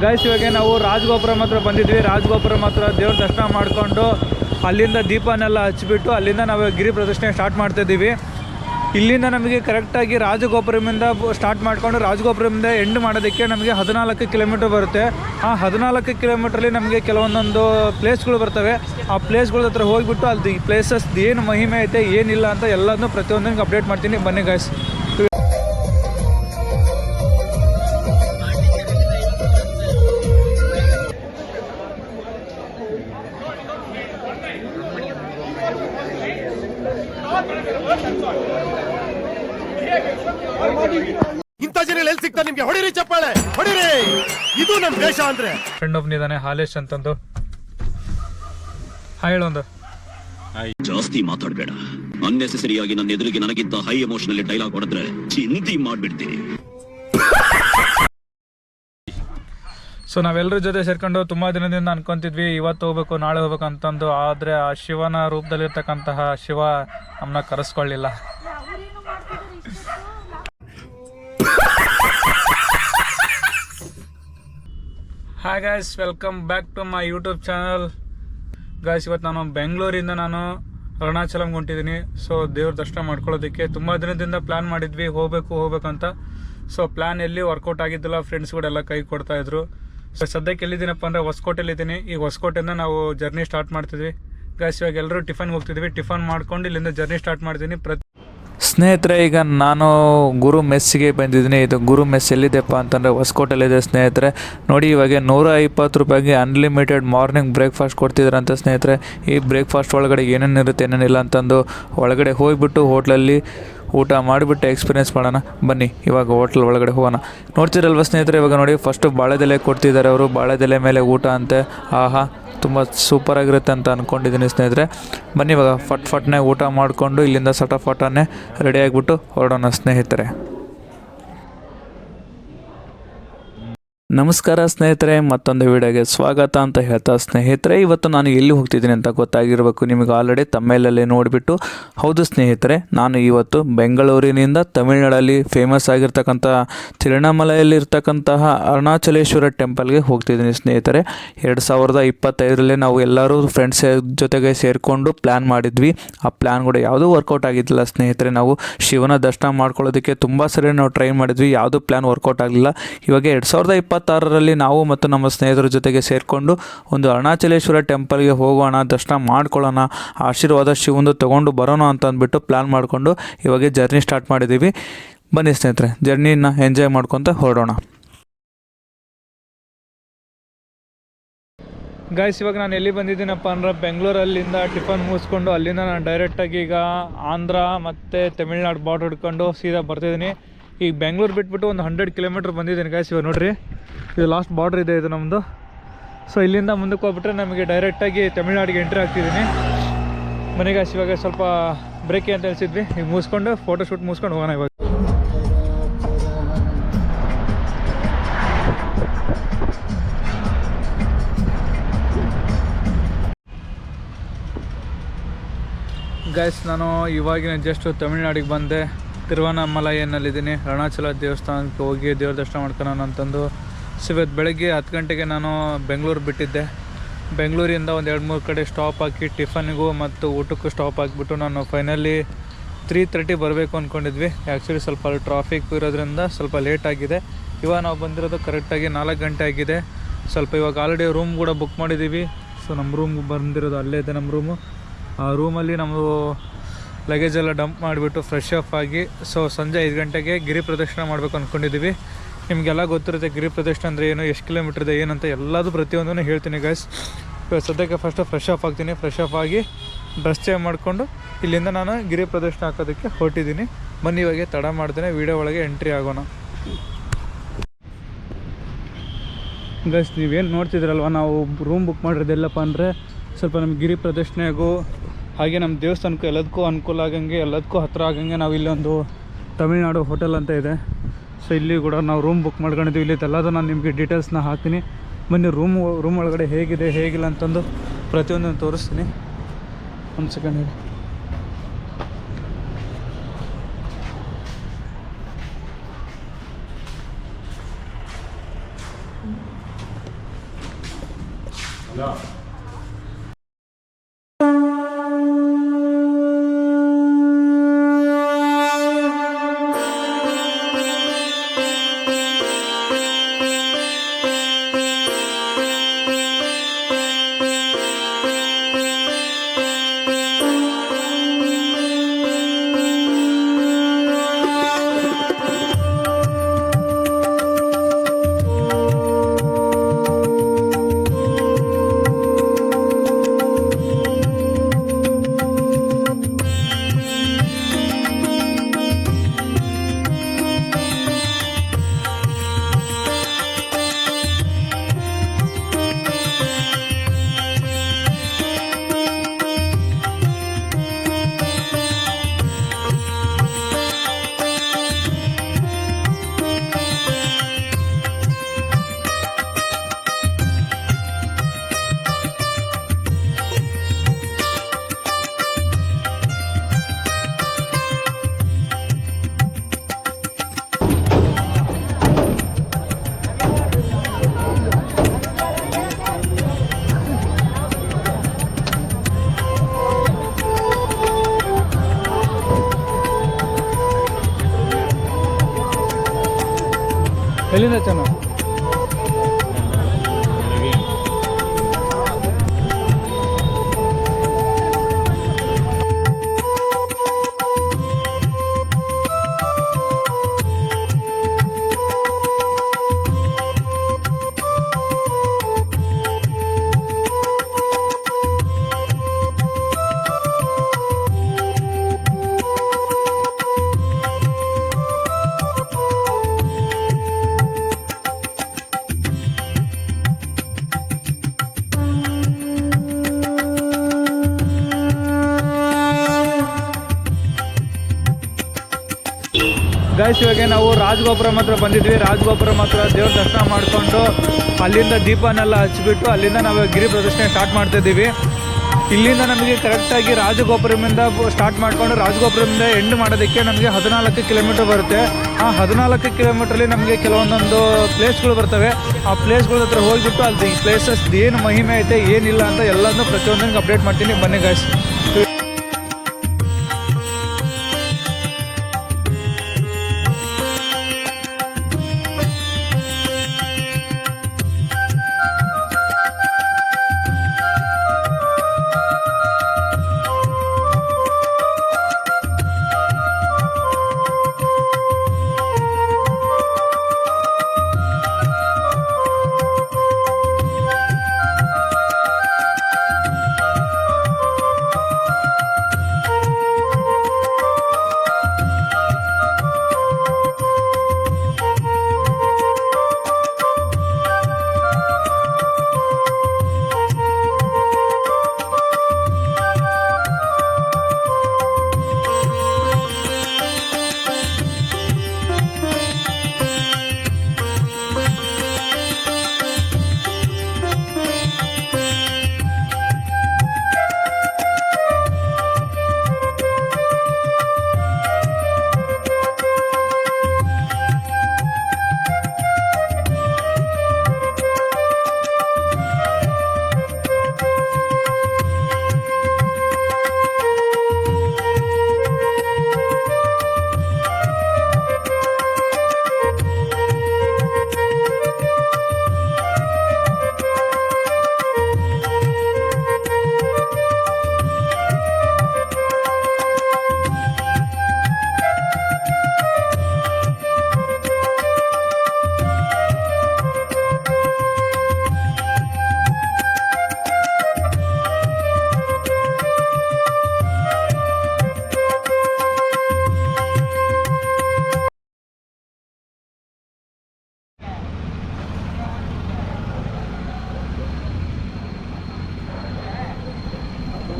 Guys ಇವಾಗ ನಾವು ರಾಜಗೋಪುರ ಮಾತ್ರ ಬಂದಿದ್ವಿ. ರಾಜಗೋಪುರ ಮಾತ್ರ ದೇವ್ರ ದರ್ಶನ ಮಾಡಿಕೊಂಡು ಅಲ್ಲಿಂದ ದೀಪನೆಲ್ಲ ಹಚ್ಚಿಬಿಟ್ಟು ಅಲ್ಲಿಂದ ನಾವು ಗಿರಿ ಪ್ರದಕ್ಷಿಣೆ ಸ್ಟಾರ್ಟ್ ಮಾಡ್ತಾಯಿದ್ದೀವಿ. ಇಲ್ಲಿಂದ ನಮಗೆ ಕರೆಕ್ಟಾಗಿ ರಾಜಗೋಪುರದಿಂದ ಸ್ಟಾರ್ಟ್ ಮಾಡಿಕೊಂಡು ರಾಜಗೋಪುರದಿಂದ ಎಂಡ್ ಮಾಡೋದಕ್ಕೆ ನಮಗೆ 14 ಕಿಲೋಮೀಟ್ರ್ ಬರುತ್ತೆ. ಆ 14 ಕಿಲೋಮೀಟ್ರಲ್ಲಿ ನಮಗೆ ಕೆಲವೊಂದೊಂದು ಪ್ಲೇಸ್ಗಳು ಬರ್ತವೆ. ಆ ಪ್ಲೇಸ್ಗಳ ಹತ್ರ ಹೋಗಿಬಿಟ್ಟು ಅಲ್ಲಿ ಈ ಪ್ಲೇಸಸ್ ಏನು ಮಹಿಮೆ ಐತೆ ಏನಿಲ್ಲ ಅಂತ ಎಲ್ಲದನ್ನೂ ಪ್ರತಿಯೊಂದನ್ನು ಅಪ್ಡೇಟ್ ಮಾಡ್ತೀನಿ. ಬನ್ನಿ ಗಾಯ್ಸ್. ಇಂಥ ಜನ ಎಲ್ಲಿ ಸಿಗ್ತಾರೆ ನಿಮ್ಗೆ? ಹೊಡಿರಿ ಚಪ್ಪಾಳೆ, ಹೊಡಿರಿ. ಇದು ನಮ್ ದೇಶ ಅಂದ್ರೆ. ಫ್ರೆಂಡ್ ಒಬ್ಬನಿದ್ದಾನೆ ಹಾಲೇಶ್ ಅಂತಂದು. ಹೇಳೊಂದು ಜಾಸ್ತಿ ಮಾತಾಡಬೇಡ. ಅನ್ನೆಸೆಸರಿ ಆಗಿ ನನ್ನ ಎದುರಿಗೆ ನನಗಿಂತ ಹೈ ಎಮೋಷನಲ್ ಡೈಲಾಗ್ ಹೊಡೆದ್ರೆ ಚಿಂತಿ ಮಾಡ್ಬಿಡ್ತೀನಿ. ಸೊ ನಾವೆಲ್ಲರ ಜೊತೆ ಸೇರ್ಕೊಂಡು ತುಂಬ ದಿನದಿಂದ ಅನ್ಕೊಂತಿದ್ವಿ ಇವತ್ತು ಹೋಗ್ಬೇಕು ನಾಳೆ ಹೋಗ್ಬೇಕು ಅಂತಂದು. ಆದರೆ ಆ ಶಿವನ ರೂಪದಲ್ಲಿರ್ತಕ್ಕಂತಹ ಶಿವ ನಮ್ಮನ್ನ ಕರೆಸ್ಕೊಳ್ಳಿಲ್ಲ. Hi guys, welcome back to my YouTube channel. Guys ಇವತ್ತು ನಾನು ಬೆಂಗಳೂರಿಂದ ಅರುಣಾಚಲಂಗೆ ಹೊಂಟಿದ್ದೀನಿ. ಸೊ ದೇವ್ರ ದರ್ಶನ ಮಾಡ್ಕೊಳ್ಳೋದಕ್ಕೆ ತುಂಬ ದಿನದಿಂದ ಪ್ಲ್ಯಾನ್ ಮಾಡಿದ್ವಿ ಹೋಗ್ಬೇಕಂತ. ಸೊ ಪ್ಲ್ಯಾನ್ ಎಲ್ಲಿ ವರ್ಕೌಟ್ ಆಗಿದ್ದಿಲ್ಲ. ಫ್ರೆಂಡ್ಸ್ಗಳೆಲ್ಲ ಕೈ ಕೊಡ್ತಾಯಿದ್ರು. ಸೊ ಸದ್ಯಕ್ಕೆ ಎಲ್ಲಿದ್ದೀನಪ್ಪ ಅಂದರೆ ಹೊಸಕೋಟೆಯಲ್ಲಿದ್ದೀನಿ. ಈಗ ಹೊಸಕೋಟೆಯಿಂದ ನಾವು ಜರ್ನಿ ಸ್ಟಾರ್ಟ್ ಮಾಡ್ತಿದ್ವಿ. ಗಾಯ್ಸ್ ಇವಾಗ ಎಲ್ಲರೂ ಟಿಫನ್ಗೆ ಹೋಗ್ತಿದ್ವಿ. ಟಿಫನ್ ಮಾಡ್ಕೊಂಡು ಇಲ್ಲಿಂದ ಜರ್ನಿ ಸ್ಟಾರ್ಟ್ ಮಾಡ್ತೀನಿ. ಸ್ನೇಹಿತರೆ, ಈಗ ನಾನು ಗುರು ಮೆಸ್ಸಿಗೆ ಬಂದಿದ್ದೀನಿ. ಇದು ಗುರು ಮೆಸ್ ಎಲ್ಲಿದೆಪ್ಪ ಅಂತಂದರೆ ಹೊಸಕೋಟೆಲ್ಲಿದೆ ಸ್ನೇಹಿತರೆ. ನೋಡಿ ಇವಾಗ 120 ರೂಪಾಯಿಗೆ ಅನ್ಲಿಮಿಟೆಡ್ ಮಾರ್ನಿಂಗ್ ಬ್ರೇಕ್ಫಾಸ್ಟ್ ಕೊಡ್ತಿದ್ರಂತೆ ಸ್ನೇಹಿತರೆ. ಈ ಬ್ರೇಕ್ಫಾಸ್ಟ್ ಒಳಗಡೆ ಏನೇನಿರುತ್ತೆ ಏನೇನಿಲ್ಲ ಅಂತಂದು ಒಳಗಡೆ ಹೋಗಿಬಿಟ್ಟು ಹೋಟ್ಲಲ್ಲಿ ಊಟ ಮಾಡಿಬಿಟ್ಟು ಎಕ್ಸ್ಪೀರಿಯೆನ್ಸ್ ಮಾಡೋಣ. ಬನ್ನಿ ಇವಾಗ ಹೋಟ್ಲ್ ಒಳಗಡೆ ಹೋಗೋಣ. ನೋಡ್ತಿರಲ್ವ ಸ್ನೇಹಿತರೆ, ಇವಾಗ ನೋಡಿ ಫಸ್ಟು ಬಾಳೆದೆಲೆ ಕೊಡ್ತಿದ್ದಾರೆ ಅವರು. ಬಾಳೆದೆಲೆ ಮೇಲೆ ಊಟ ಅಂತೆ. ಆಹಾ, ತುಂಬ ಸೂಪರಾಗಿರುತ್ತೆ ಅಂತ ಅಂದ್ಕೊಂಡಿದ್ದೀನಿ ಸ್ನೇಹಿತರೆ. ಬನ್ನಿ ಇವಾಗ ಫಟ್ನೆ ಊಟ ಮಾಡಿಕೊಂಡು ಇಲ್ಲಿಂದ ಸಟಫಟನೆ ರೆಡಿ ಆಗಿಬಿಟ್ಟು ಹೊರಡೋಣ ಸ್ನೇಹಿತರೆ. ನಮಸ್ಕಾರ ಸ್ನೇಹಿತರೆ, ಮತ್ತೊಂದು ವಿಡಿಯೋಗೆ ಸ್ವಾಗತ ಅಂತ ಹೇಳ್ತಾ ಸ್ನೇಹಿತರೆ, ಇವತ್ತು ನಾನು ಎಲ್ಲಿ ಹೋಗ್ತಿದ್ದೀನಿ ಅಂತ ಗೊತ್ತಾಗಿರಬೇಕು ನಿಮಗೆ ಆಲ್ರೆಡಿ ತಮಿಳಲ್ಲಿ ನೋಡಿಬಿಟ್ಟು. ಹೌದು ಸ್ನೇಹಿತರೆ, ನಾನು ಇವತ್ತು ಬೆಂಗಳೂರಿನಿಂದ ತಮಿಳ್ನಾಡಲ್ಲಿ ಫೇಮಸ್ ಆಗಿರ್ತಕ್ಕಂಥ ತಿರುವಣ್ಣಾಮಲೈಯಲ್ಲಿರ್ತಕ್ಕಂತಹ ಅರುಣಾಚಲೇಶ್ವರ ಟೆಂಪಲ್ಗೆ ಹೋಗ್ತಿದ್ದೀನಿ ಸ್ನೇಹಿತರೆ. 2025ರಲ್ಲಿ ನಾವು ಎಲ್ಲರೂ ಫ್ರೆಂಡ್ಸ್ ಜೊತೆಗೆ ಸೇರಿಕೊಂಡು ಪ್ಲ್ಯಾನ್ ಮಾಡಿದ್ವಿ. ಆ ಪ್ಲ್ಯಾನ್ ಕೂಡ ಯಾವುದೂ ವರ್ಕೌಟ್ ಆಗಿದ್ದಿಲ್ಲ ಸ್ನೇಹಿತರೆ. ನಾವು ಶಿವನ ದರ್ಶನ ಮಾಡ್ಕೊಳ್ಳೋದಕ್ಕೆ ತುಂಬ ಸರಿ ನಾವು ಟ್ರೈ ಮಾಡಿದ್ವಿ, ಯಾವುದೂ ಪ್ಲ್ಯಾನ್ ವರ್ಕೌಟ್ ಆಗಲಿಲ್ಲ. ಇವಾಗ 2026ರಲ್ಲಿ ನಾವು ಮತ್ತು ನಮ್ಮ ಸ್ನೇಹಿತರ ಜೊತೆಗೆ ಸೇರಿಕೊಂಡು ಒಂದು ಅರುಣಾಚಲೇಶ್ವರ ಟೆಂಪಲ್ಗೆ ಹೋಗೋಣ, ದರ್ಶನ ಮಾಡ್ಕೊಳ್ಳೋಣ, ಆಶೀರ್ವಾದ ಶಿವಂದು ತೊಗೊಂಡು ಬರೋಣ ಅಂತ ಅಂದ್ಬಿಟ್ಟು ಪ್ಲ್ಯಾನ್ ಮಾಡಿಕೊಂಡು ಇವಾಗ ಜರ್ನಿ ಸ್ಟಾರ್ಟ್ ಮಾಡಿದ್ದೀವಿ. ಬನ್ನಿ ಸ್ನೇಹಿತರೆ, ಜರ್ನಿನ ಎಂಜಾಯ್ ಮಾಡ್ಕೊತ ಹೊರಡೋಣ. ಗಾಯ್ಸ್ ಇವಾಗ ನಾನು ಎಲ್ಲಿ ಬಂದಿದ್ದೀನಪ್ಪ ಅಂದ್ರೆ ಬೆಂಗಳೂರಲ್ಲಿಂದ ಟಿಫನ್ ಮುಗಿಸ್ಕೊಂಡು ಅಲ್ಲಿಂದ ನಾನು ಡೈರೆಕ್ಟಾಗಿ ಈಗ ಆಂಧ್ರ ಮತ್ತು ತಮಿಳ್ನಾಡು ಬಾರ್ಡರ್ ಹಿಡ್ಕೊಂಡು ಸೀದಾ ಬರ್ತಿದ್ದೀನಿ. ಈಗ ಬೆಂಗಳೂರು ಬಿಟ್ಬಿಟ್ಟು ಒಂದು 100 ಕಿಲೋಮೀಟ್ರ್ ಬಂದಿದ್ದೀನಿ ಗಾಯ್ಸ್. ಇವಾಗ ನೋಡಿರಿ, ಇದು ಲಾಸ್ಟ್ ಬಾರ್ಡ್ರ್ ಇದೆ ಇದು ನಮ್ಮದು. ಸೊ ಇಲ್ಲಿಂದ ಮುಂದಕ್ಕೆ ಹೋಗ್ಬಿಟ್ರೆ ನಮಗೆ ಡೈರೆಕ್ಟಾಗಿ ತಮಿಳ್ನಾಡಿಗೆ ಎಂಟ್ರಿ ಆಗ್ತಿದ್ದೀನಿ. ಮನೆ ಗಾಯ್ಸ್ ಇವಾಗ ಸ್ವಲ್ಪ ಬ್ರೇಕಿ ಅಂತ ಹೇಳ್ಸಿದ್ವಿ. ಈಗ ಮುಗಿಸ್ಕೊಂಡು ಫೋಟೋಶೂಟ್ ಮುಗಿಸ್ಕೊಂಡು ಹೋಗೋಣ ಇವಾಗ. ಗಾಯ್ಸ್ ನಾನು ಇವಾಗಿನ ಜಸ್ಟ್ ತಮಿಳ್ನಾಡಿಗೆ ಬಂದೆ. ತಿರುವಣ್ಣಾಮಲೈಯಲ್ಲಿದ್ದೀನಿ. ಅರುಣಾಚಲ ದೇವಸ್ಥಾನಕ್ಕೆ ಹೋಗಿ ದೇವ್ರ ದರ್ಶನ ಮಾಡ್ಕೊಳ್ಳೋಣ ಅಂತಂದು. ಸೊ ಇವತ್ತು ಬೆಳಗ್ಗೆ 10 ಗಂಟೆಗೆ ನಾನು ಬೆಂಗಳೂರು ಬಿಟ್ಟಿದ್ದೆ. ಬೆಂಗಳೂರಿಂದ ಒಂದು 2-3 ಕಡೆ ಸ್ಟಾಪ್ ಹಾಕಿ ಟಿಫನ್ನಿಗೂ ಮತ್ತು ಊಟಕ್ಕೂ ಸ್ಟಾಪ್ ಹಾಕಿಬಿಟ್ಟು ನಾನು ಫೈನಲಿ 3:30 ಬರಬೇಕು ಅಂದ್ಕೊಂಡಿದ್ವಿ. ಆ್ಯಕ್ಚುಲಿ ಸ್ವಲ್ಪ ಟ್ರಾಫಿಕ್ ಇರೋದ್ರಿಂದ ಸ್ವಲ್ಪ ಲೇಟ್ ಆಗಿದೆ. ಇವಾಗ ನಾವು ಬಂದಿರೋದು ಕರೆಕ್ಟಾಗಿ 4 ಗಂಟೆ ಆಗಿದೆ. ಸ್ವಲ್ಪ ಇವಾಗ ಆಲ್ರೆಡಿ ರೂಮ್ ಕೂಡ ಬುಕ್ ಮಾಡಿದ್ದೀವಿ. ಸೊ ನಮ್ಮ ರೂಮ್ ಬಂದಿರೋದು ಅಲ್ಲೇ ಇದೆ ನಮ್ಮ ರೂಮು. ಆ ರೂಮಲ್ಲಿ ನಮ್ಮದು ಲಗೇಜ್ ಎಲ್ಲ ಡಂಪ್ ಮಾಡಿಬಿಟ್ಟು ಫ್ರೆಶ್ ಅಪ್ ಆಗಿ ಸೊ ಸಂಜೆ 5 ಗಂಟೆಗೆ ಗಿರಿ ಪ್ರದಕ್ಷಿಣೆ ಮಾಡಬೇಕು ಅಂದ್ಕೊಂಡಿದ್ದೀವಿ. ನಿಮಗೆಲ್ಲ ಗೊತ್ತಿರುತ್ತೆ ಗಿರಿ ಪ್ರದಕ್ಷಿಣೆ ಅಂದರೆ ಏನು, ಎಷ್ಟು ಕಿಲೋಮೀಟ್ರ್ ಇದೆ ಏನಂತ ಎಲ್ಲದೂ ಪ್ರತಿಯೊಂದನ್ನು ಹೇಳ್ತೀನಿ ಗೈಸ್. ಸದ್ಯಕ್ಕೆ ಫಸ್ಟು ಫ್ರೆಶ್ ಅಪ್ ಆಗ್ತೀನಿ. ಫ್ರೆಶ್ ಅಪ್ ಆಗಿ ಡ್ರೆಸ್ ಚೇಂಜ್ ಮಾಡಿಕೊಂಡು ಇಲ್ಲಿಂದ ನಾನು ಗಿರಿ ಪ್ರದಕ್ಷಿಣೆ ಹಾಕೋದಕ್ಕೆ ಹೊರಟಿದ್ದೀನಿ. ಬನ್ನಿ ಇವಾಗ ತಡ ಮಾಡ್ತೇನೆ, ವೀಡಿಯೋ ಒಳಗೆ ಎಂಟ್ರಿ ಆಗೋಣ. ಗೈಸ್ ನೀವೇನು ನೋಡ್ತಿದ್ರಲ್ವ, ನಾವು ರೂಮ್ ಬುಕ್ ಮಾಡಿರೋದೆಲ್ಲಪ್ಪ ಅಂದರೆ ಸ್ವಲ್ಪ ನಮ್ಗೆ ಗಿರಿ ಪ್ರದಕ್ಷಿಣೆಗೂ ಹಾಗೆ ನಮ್ಮ ದೇವಸ್ಥಾನಕ್ಕೂ ಎಲ್ಲದಕ್ಕೂ ಅನುಕೂಲ ಆಗಂಗೆ, ಎಲ್ಲದಕ್ಕೂ ಹತ್ತಿರ ಆಗಂಗೆ ನಾವು ಇಲ್ಲೊಂದು ತಮಿಳ್ನಾಡು ಹೋಟೆಲ್ ಅಂತ ಇದೆ. ಸೊ ಇಲ್ಲಿ ಕೂಡ ನಾವು ರೂಮ್ ಬುಕ್ ಮಾಡ್ಕೊಂಡಿದ್ದೀವಿ. ಇಲ್ಲಿ ಎಲ್ಲದೂ ನಾನು ನಿಮಗೆ ಡೀಟೇಲ್ಸ್ನ ಹಾಕ್ತೀನಿ. ಬನ್ನಿ ರೂಮ್ ಒಳಗಡೆ ಹೇಗಿದೆ ಹೇಗಿಲ್ಲ ಅಂತಂದು ಪ್ರತಿಯೊಂದನ್ನು ತೋರಿಸ್ತೀನಿ. ಒಂದು ಸೆಕೆಂಡ್ ಹೇಳಿ. ಎಲ್ಲಿಂದ ಚೆನ್ನ ಗೈಸ್ ಇವಾಗ ನಾವು ರಾಜಗೋಪುರಂ ಹತ್ರ ಬಂದಿದ್ವಿ. ರಾಜಗೋಪುರಂ ಹತ್ರ ದೇವ್ರ ದರ್ಶನ ಮಾಡಿಕೊಂಡು ಅಲ್ಲಿಂದ ದೀಪನೆಲ್ಲ ಹಚ್ಬಿಟ್ಟು ಅಲ್ಲಿಂದ ನಾವು ಗಿರಿ ಪ್ರದಕ್ಷಿಣೆ ಸ್ಟಾರ್ಟ್ ಮಾಡ್ತಿದ್ದೀವಿ. ಇಲ್ಲಿಂದ ನಮಗೆ ಕರೆಕ್ಟಾಗಿ ರಾಜಗೋಪುರಮಿಂದ ಸ್ಟಾರ್ಟ್ ಮಾಡಿಕೊಂಡು ರಾಜಗೋಪುರಮಿಂದ ಎಂಡ್ ಮಾಡೋದಕ್ಕೆ ನಮಗೆ 14 ಕಿಲೋಮೀಟರ್ ಬರುತ್ತೆ. ಆ 14 ಕಿಲೋಮೀಟ್ರಲ್ಲಿ ನಮಗೆ ಕೆಲವೊಂದೊಂದು ಪ್ಲೇಸ್ಗಳು ಬರ್ತವೆ. ಆ ಪ್ಲೇಸ್ಗಳ ಹತ್ರ ಹೋಗಿಬಿಟ್ಟು ಅಲ್ಲಿ ಈ ಪ್ಲೇಸಸ್ ಏನು ಮಹಿಮೆ ಐತೆ ಏನಿಲ್ಲ ಅಂತ ಎಲ್ಲನೂ ಪ್ರತಿಯೊಂದನ್ನು ಅಪ್ಡೇಟ್ ಮಾಡ್ತೀನಿ. ಬನ್ನಿ ಗೈಸ್.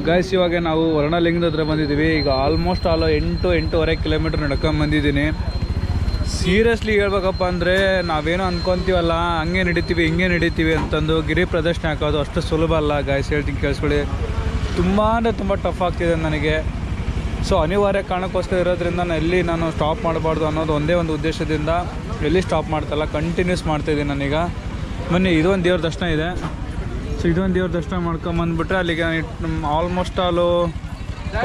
ಗೈಸ್ ಇವಾಗ ನಾವು ವರ್ಣಲಿಂಗದ ಹತ್ರ ಬಂದಿದ್ದೀವಿ. ಈಗ ಆಲ್ಮೋಸ್ಟ್ 8-8.5 ಕಿಲೋಮೀಟ್ರ್ ನಡ್ಕೊಂಡು ಬಂದಿದ್ದೀನಿ. ಸೀರಿಯಸ್ಲಿ ಹೇಳ್ಬೇಕಪ್ಪ ಅಂದರೆ ನಾವೇನೋ ಅಂದ್ಕೊತೀವಲ್ಲ ಹಂಗೆ ನಡೀತೀವಿ ಹಿಂಗೆ ನಡೀತೀವಿ ಅಂತಂದು ಗಿರಿ ಪ್ರದರ್ಶನ ಹಾಕೋದು ಅಷ್ಟು ಸುಲಭ ಅಲ್ಲ ಗೈಸ್. ಹೇಳ್ತೀನಿ ಕೇಳಿಸ್ಕೊಳ್ಳಿ, ತುಂಬ ಅಂದರೆ ತುಂಬ ಟಫ್ ಆಗ್ತಿದೆ ನನಗೆ. ಸೊ ಅನಿವಾರ್ಯ ಕಾರಣಕ್ಕೋಸ್ಕರ ಇರೋದ್ರಿಂದ ನಾನು ಸ್ಟಾಪ್ ಮಾಡಬಾರ್ದು ಅನ್ನೋದು ಒಂದೇ ಒಂದು ಉದ್ದೇಶದಿಂದ ಎಲ್ಲಿ ಸ್ಟಾಪ್ ಮಾಡ್ತಲ್ಲ ಕಂಟಿನ್ಯೂಸ್ ಮಾಡ್ತಾಯಿದ್ದೀನಿ ನಾನೀಗ. ಬನ್ನಿ, ಇದೊಂದು ದೇವ್ರ ದರ್ಶನ ಇದೆ. ಸೊ ಇದೊಂದು ದೇವ್ರ ದರ್ಶನ ಮಾಡ್ಕೊಂಬಂದ್ಬಿಟ್ರೆ ಅಲ್ಲಿಗೆ ಆಲ್ಮೋಸ್ಟ್ ಆಲು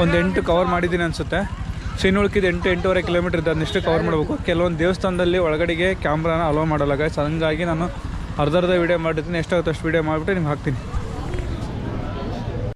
ಒಂದು 8 ಕವರ್ ಮಾಡಿದ್ದೀನಿ ಅನಿಸುತ್ತೆ. ಸೊ ಇನ್ನು ಉಳ್ಕಿದ್ದು 8-8.5 ಕಿಲೋಮೀಟ್ರ್ ಇದೆ, ಅದನ್ನಿಷ್ಟು ಕವರ್ ಮಾಡಬೇಕು. ಕೆಲವೊಂದು ದೇವಸ್ಥಾನದಲ್ಲಿ ಒಳಗಡೆಗೆ ಕ್ಯಾಮ್ರಾನ ಅಲೋ ಮಾಡಲ್ಲ ಗೈಸ್, ಹಂಗಾಗಿ ನಾನು ಅರ್ಧ ವೀಡಿಯೋ ಮಾಡಿರ್ತೀನಿ. ಎಷ್ಟಾಗುತ್ತೆ ಅಷ್ಟು ವೀಡಿಯೋ ಮಾಡಿಬಿಟ್ಟು ನಿಮ್ಗೆ ಹಾಕ್ತೀನಿ.